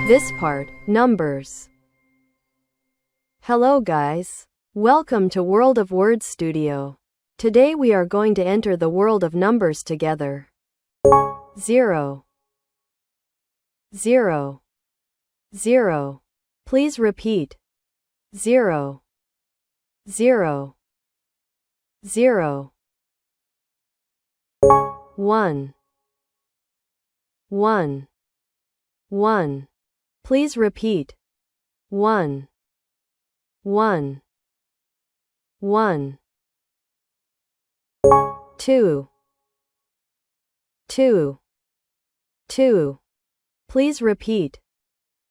This part, numbers. Hello guys. Welcome to World of Words Studio. Today we are going to enter the world of numbers together. 0 0 0. Please repeat. 0 0 0. 1 1 1. Please repeat. 1 1 1. 2 2 2. Please repeat.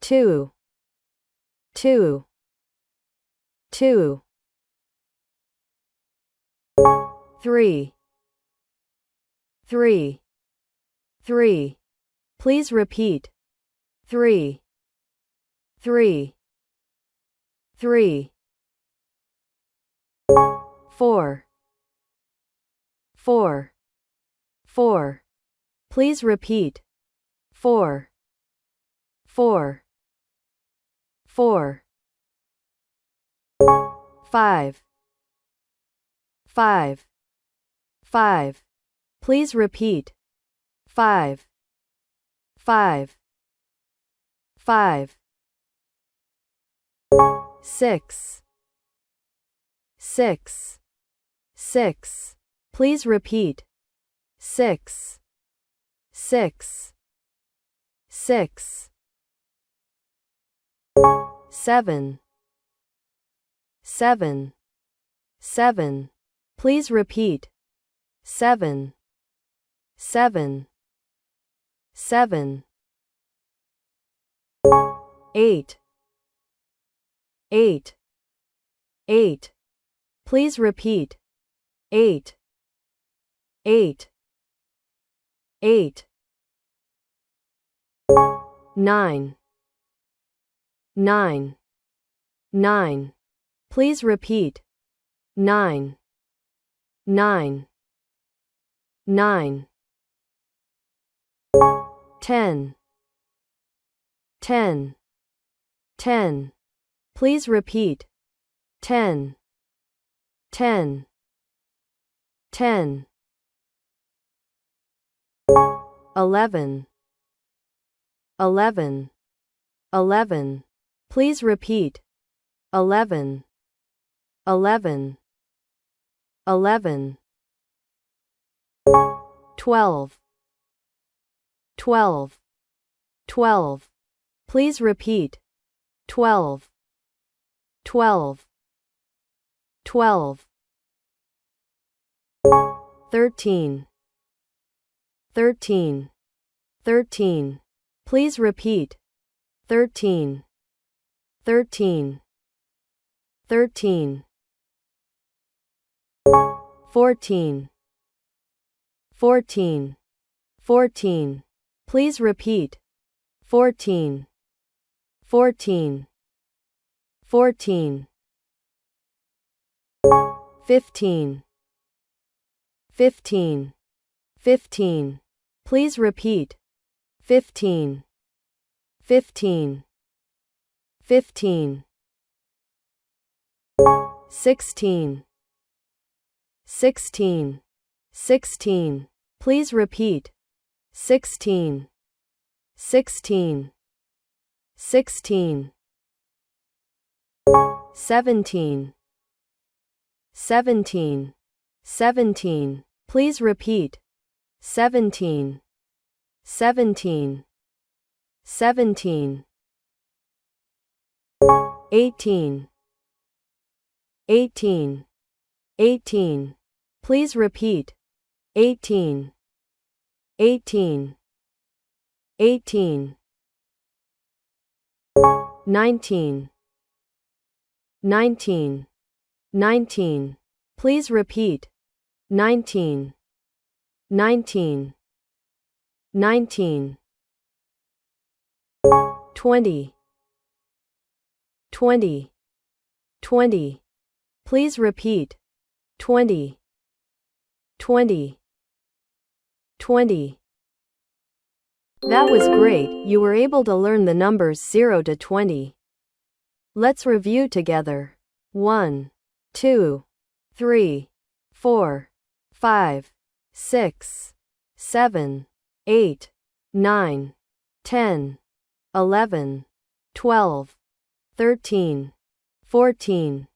2 2 2. 3 3 3. Please repeat. 3 3 3. 4 4 4. Please repeat. 4 4 4. 5 5 5. Please repeat. 5 5 5. 6 6 6. Please repeat. 6 6 6. 7 7 7. Please repeat. 7 7 7. 8 8 8. Please repeat. 8 8 8. 9 9 9. Please repeat. 9 9 9. 10 10 10. Please repeat. 10 10 10. 11 11 11. Please repeat. 11 11 11. 12 12 12. Please repeat. 12 12 12. 13 13 13. Please repeat. 13 13 13. 14 14 14. Please repeat. 14 14 14. 15 15 15. Please repeat. 15 15 15. 16 16 16. Please repeat. 16 16 16. 17 17 17. Please repeat. 17 17 17. 18 18 18. Please repeat. 18 18 18. 19 19 19. Please repeat. 19 19 19. 20 20 20. Please repeat. 20 20 20. That was great, you were able to learn the numbers 0 to 20. Let's review together. 1, 2, 3, 4, 5, 6, 7, 8, 9, 10, 11, 12, 13, 14,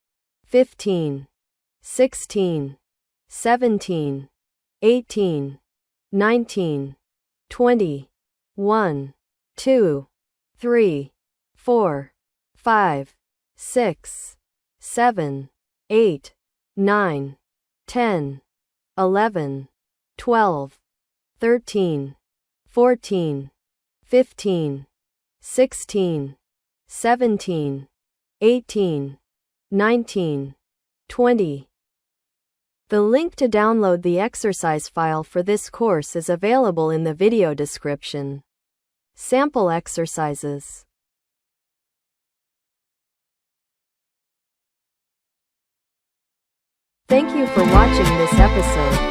15, 16, 17, 18, 19, 20, 1, 2, 3, 4, 5, 6, 7, 8, 9, 10, 11, 12, 13, 14, 15, 16, 17, 18, 19, 20. The link to download the exercise file for this course is available in the video description. Sample exercises. Thank you for watching this episode.